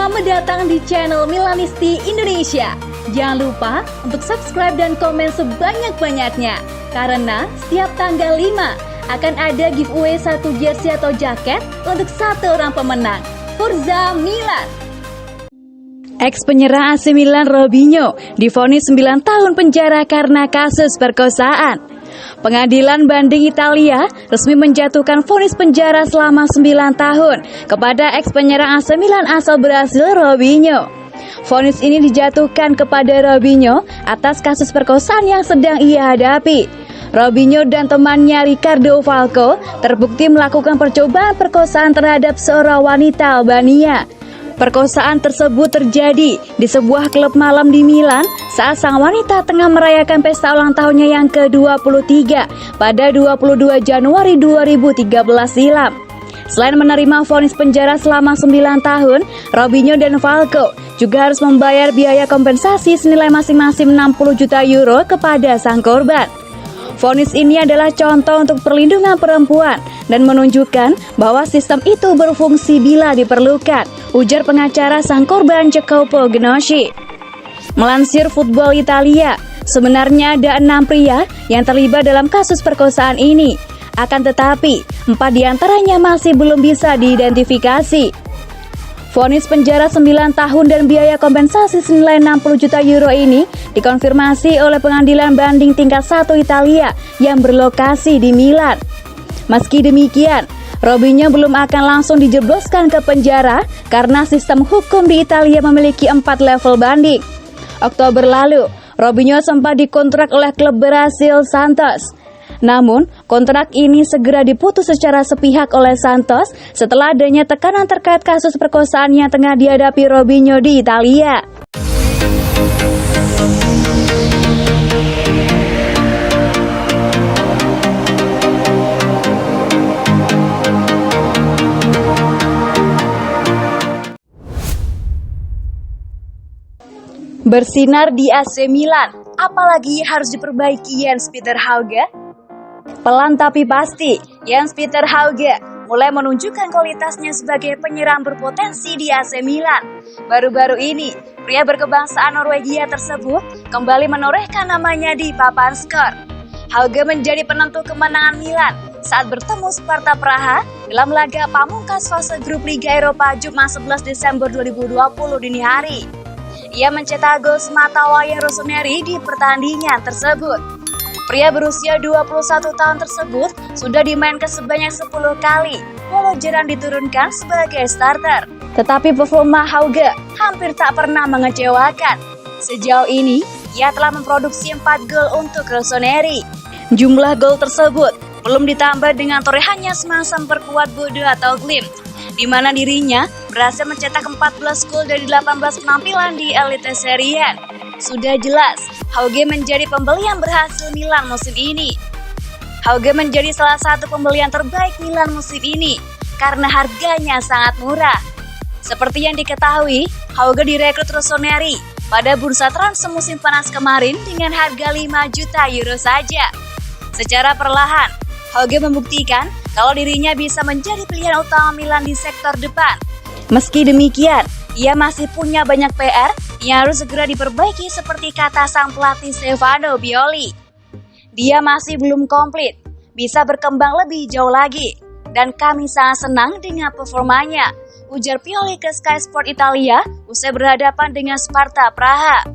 Selamat datang di channel Milanisti Indonesia. Jangan lupa untuk subscribe dan komen sebanyak-banyaknya, karena setiap tanggal 5 akan ada giveaway 1 jersey atau jaket untuk 1 orang pemenang. Forza Milan. Ex penyerang AC Milan Robinho divonis 9 tahun penjara karena kasus perkosaan. Pengadilan Banding Italia resmi menjatuhkan vonis penjara selama 9 tahun kepada ex penyerang AC Milan asal Brasil Robinho. Vonis ini dijatuhkan kepada Robinho atas kasus perkosaan yang sedang ia hadapi. Robinho dan temannya Ricardo Falco terbukti melakukan percobaan perkosaan terhadap seorang wanita Albania. Perkosaan tersebut terjadi di sebuah klub malam di Milan saat sang wanita tengah merayakan pesta ulang tahunnya yang ke-23 pada 22 Januari 2013 silam. Selain menerima vonis penjara selama 9 tahun, Robinho dan Falco juga harus membayar biaya kompensasi senilai masing-masing 60 juta euro kepada sang korban. Vonis ini adalah contoh untuk perlindungan perempuan dan menunjukkan bahwa sistem itu berfungsi bila diperlukan, ujar pengacara sang korban Jacopo Gnosci. Melansir Football Italia, sebenarnya ada 6 pria yang terlibat dalam kasus perkosaan ini. Akan tetapi, 4 diantaranya masih belum bisa diidentifikasi. Vonis penjara 9 tahun dan biaya kompensasi senilai 60 juta euro ini dikonfirmasi oleh pengadilan banding tingkat 1 Italia yang berlokasi di Milan. Meski demikian, Robinho belum akan langsung dijebloskan ke penjara karena sistem hukum di Italia memiliki 4 level banding. Oktober lalu, Robinho sempat dikontrak oleh klub Brasil Santos. Namun, kontrak ini segera diputus secara sepihak oleh Santos setelah adanya tekanan terkait kasus perkosaan yang tengah dihadapi Robinho di Italia. Bersinar di AC Milan, apalagi harus diperbaiki Jens-Peter Hauge? Pelan tapi pasti, Jens-Peter Hauge mulai menunjukkan kualitasnya sebagai penyerang berpotensi di AC Milan. Baru-baru ini, pria berkebangsaan Norwegia tersebut kembali menorehkan namanya di papan skor. Hauge menjadi penentu kemenangan Milan saat bertemu Sparta Praha dalam laga pamungkas fase grup Liga Eropa Jumat 11 Desember 2020 dini hari. Ia mencetak gol sematawayang Rossoneri di pertandingan tersebut. Pria berusia 21 tahun tersebut sudah dimainkan sebanyak 10 kali, walau jarang diturunkan sebagai starter. Tetapi performa Hauge hampir tak pernah mengecewakan. Sejauh ini, ia telah memproduksi 4 gol untuk Rossoneri. Jumlah gol tersebut belum ditambah dengan torehannya semasa memperkuat Bodo atau Glimt, di mana dirinya berhasil mencetak 14 gol dari 18 penampilan di Elite Serie A. Sudah jelas, Hauge menjadi pembelian berhasil Milan musim ini. Hauge menjadi salah satu pembelian terbaik Milan musim ini karena harganya sangat murah. Seperti yang diketahui, Hauge direkrut Rossoneri pada bursa transfer musim panas kemarin dengan harga 5 juta euro saja. Secara perlahan, Hauge membuktikan kalau dirinya bisa menjadi pilihan utama Milan di sektor depan. Meski demikian, ia masih punya banyak PR yang harus segera diperbaiki seperti kata sang pelatih Stefano Pioli. Dia masih belum komplit, bisa berkembang lebih jauh lagi, dan kami sangat senang dengan performanya, ujar Pioli ke Sky Sport Italia usai berhadapan dengan Sparta Praha.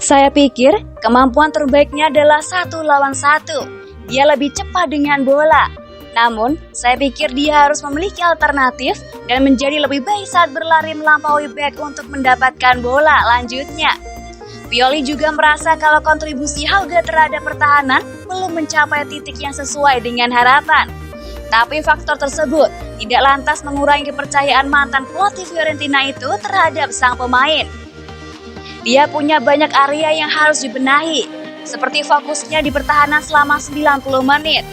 Saya pikir kemampuan terbaiknya adalah 1 lawan 1. Dia lebih cepat dengan bola. Namun, saya pikir dia harus memiliki alternatif dan menjadi lebih baik saat berlari melampaui bek untuk mendapatkan bola lanjutnya. Pioli juga merasa kalau kontribusi Hauge terhadap pertahanan belum mencapai titik yang sesuai dengan harapan. Tapi faktor tersebut tidak lantas mengurangi kepercayaan mantan pelatih Fiorentina itu terhadap sang pemain. Dia punya banyak area yang harus dibenahi, seperti fokusnya di pertahanan selama 90 menit.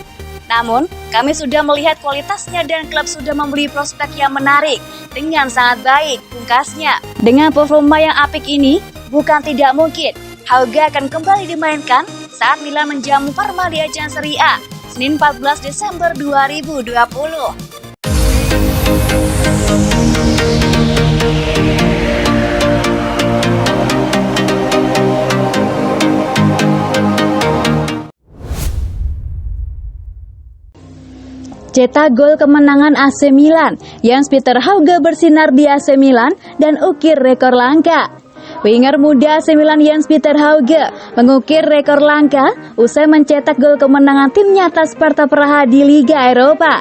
Namun, kami sudah melihat kualitasnya dan klub sudah membeli prospek yang menarik dengan sangat baik, pungkasnya. Dengan performa yang apik ini, bukan tidak mungkin Hauge akan kembali dimainkan saat Milan menjamu Parma di ajang Serie A, Senin 14 Desember 2020. cetak gol kemenangan AC Milan. Jens-Peter Hauge bersinar di AC Milan dan ukir rekor langka. Winger muda AC Milan Jens-Peter Hauge mengukir rekor langka usai mencetak gol kemenangan timnya atas Sparta Praha di Liga Eropa.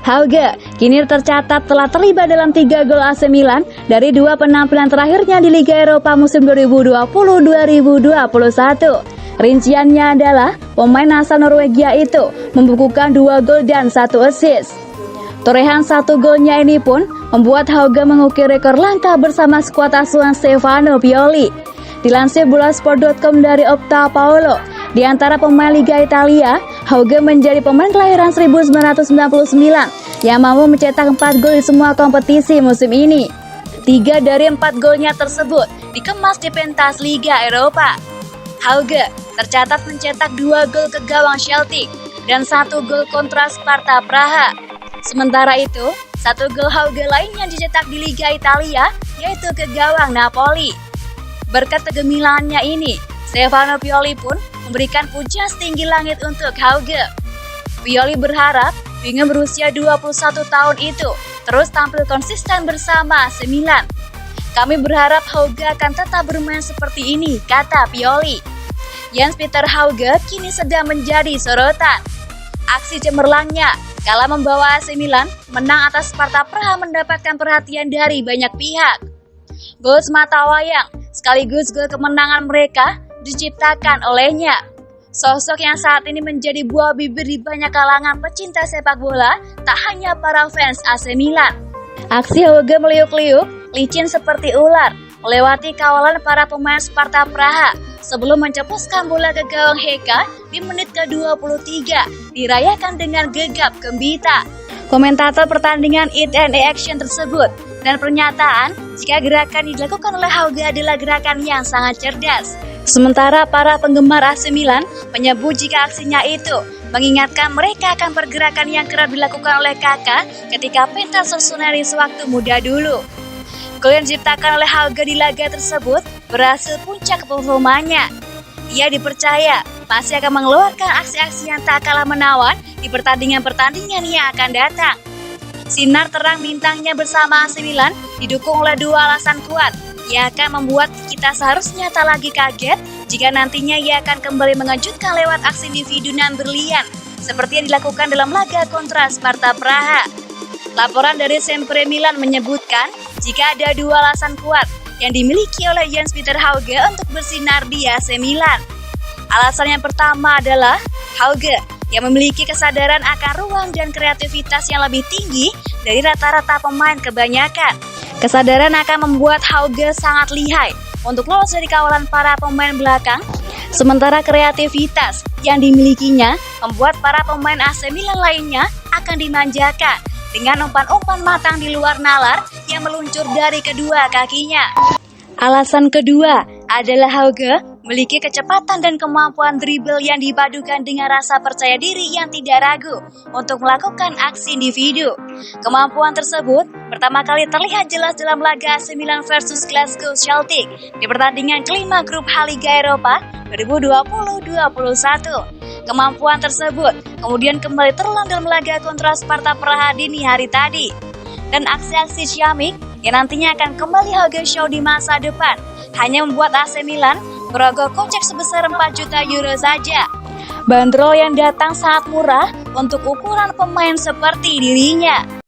Hauge kini tercatat telah terlibat dalam 3 gol AC Milan dari 2 penampilan terakhirnya di Liga Eropa musim 2020-2021. Rinciannya adalah pemain asal Norwegia itu membukukan 2 gol dan 1 assist. Torehan 1 golnya ini pun membuat Hauge mengukir rekor langka bersama skuad asuhan Stefano Pioli. Dilansir Bolasport.com dari Opta Paolo, di antara pemain Liga Italia, Hauge menjadi pemain kelahiran 1999 yang mampu mencetak 4 gol di semua kompetisi musim ini. 3 dari 4 golnya tersebut dikemas di pentas Liga Eropa. Hauge tercatat mencetak 2 gol ke gawang Celtic dan 1 gol kontra Sparta Praha. Sementara itu, 1 gol Hauge lainnya dicetak di Liga Italia, yaitu ke gawang Napoli. Berkat kegemilangannya ini, Stefano Pioli pun memberikan pujian setinggi langit untuk Hauge. Pioli berharap winger berusia 21 tahun itu terus tampil konsisten bersama AC Milan. Kami berharap Hauge akan tetap bermain seperti ini, kata Pioli. Jens-Peter Hauge kini sedang menjadi sorotan. Aksi cemerlangnya kala membawa AC Milan menang atas Sparta Praha mendapatkan perhatian dari banyak pihak. Gol semata wayang sekaligus gol kemenangan mereka diciptakan olehnya. Sosok yang saat ini menjadi buah bibir di banyak kalangan pecinta sepak bola, tak hanya para fans AC Milan. Aksi Hauge meliuk-liuk, licin seperti ular, melewati kawalan para pemain Sparta Praha sebelum mencetuskan bola ke gawang Heka di menit ke-23, dirayakan dengan gegap gembita. Komentator pertandingan It and Action tersebut dan pernyataan jika gerakan yang dilakukan oleh Hauge adalah gerakan yang sangat cerdas. Sementara para penggemar AC Milan menyebut jika aksinya itu mengingatkan mereka akan pergerakan yang kerap dilakukan oleh kakak ketika pentas Rossoneri sewaktu muda dulu. Gol yang diciptakan oleh Hauge di laga tersebut berhasil puncak performanya. Ia dipercaya masih akan mengeluarkan aksi-aksi yang tak kalah menawan di pertandingan-pertandingan yang akan datang. Sinar terang bintangnya bersama AC Milan didukung oleh 2 alasan kuat yang akan membuat kita seharusnya tak lagi kaget jika nantinya ia akan kembali mengejutkan lewat aksi individu nan berlian seperti yang dilakukan dalam laga kontra Sparta Praha. Laporan dari Sempre Milan menyebutkan jika ada 2 alasan kuat yang dimiliki oleh Jens-Peter Hauge untuk bersinar di AC Milan. Alasan yang pertama adalah Hauge yang memiliki kesadaran akan ruang dan kreativitas yang lebih tinggi dari rata-rata pemain kebanyakan. Kesadaran akan membuat Hauge sangat lihai untuk lolos dari kawalan para pemain belakang, sementara kreativitas yang dimilikinya membuat para pemain AC Milan lainnya akan dimanjakan dengan umpan-umpan matang di luar nalar yang meluncur dari kedua kakinya. Alasan kedua adalah Hauge memiliki kecepatan dan kemampuan dribble yang dipadukan dengan rasa percaya diri yang tidak ragu untuk melakukan aksi individu. Kemampuan tersebut pertama kali terlihat jelas dalam laga AC Milan versus Glasgow Celtic di pertandingan kelima grup H Liga Eropa 2020-2021. Kemampuan tersebut kemudian kembali terulang dalam laga kontra Sparta Praha dini hari tadi. Dan aksi-aksi ciamik yang nantinya akan kembali Hauge show di masa depan hanya membuat AC Milan merogoh kocek sebesar 4 juta euro saja. Bandrol yang datang sangat murah untuk ukuran pemain seperti dirinya.